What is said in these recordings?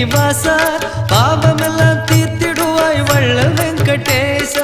ಶ್ರೀನಿವಾಸ ಪಾಪಮೆಲ್ಲ ತೀರ್ತಿಡುವಾಯ್ ವಳ್ಳಲ್ ವೆಂಕಟೇಶ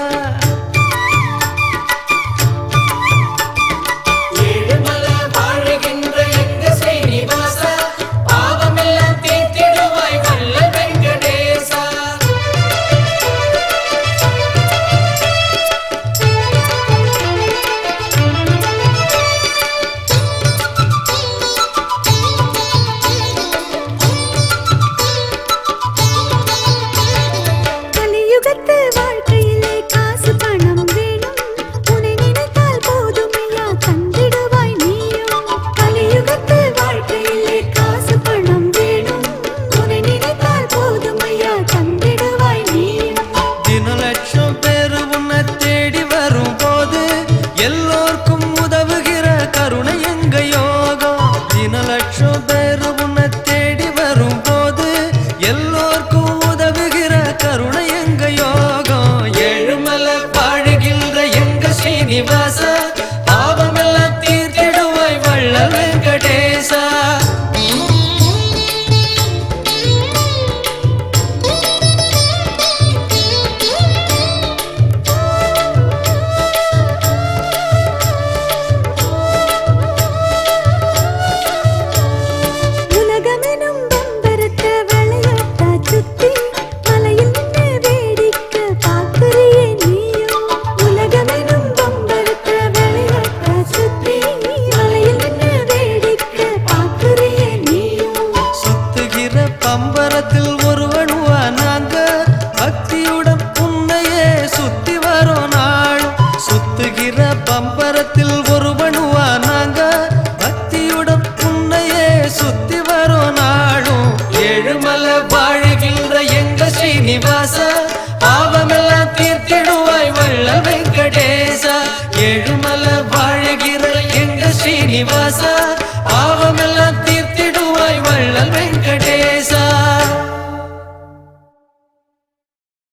ಶ್ರೀನಿವಾಸ ಪಾಪಮೆಲ್ಲ ತೀರ್ತಿಡುವಾಯ್ ವಳ್ಳಲ್ ವೆಂಕಟೇಶ பம்பரத்தில் ஒருவனுவா நாங்க பக்தியுடன் உன்னையே சுத்தி வரோம் நாளும் சுத்துகிற பம்பரத்தில் ஒருவனுவா நாங்க பக்தியுடன் உன்னையே சுத்தி வரோம் நாளும் ஏழுமலை வாழுகின்ற எங்க ஸ்ரீனிவாச பாவமெல்லாம் தீர்த்திடுவாய் வள்ளல் வெங்கடேச ஏழுமலை வாழுகிற எங்க ஸ்ரீனிவாச பாவமெல்லாம்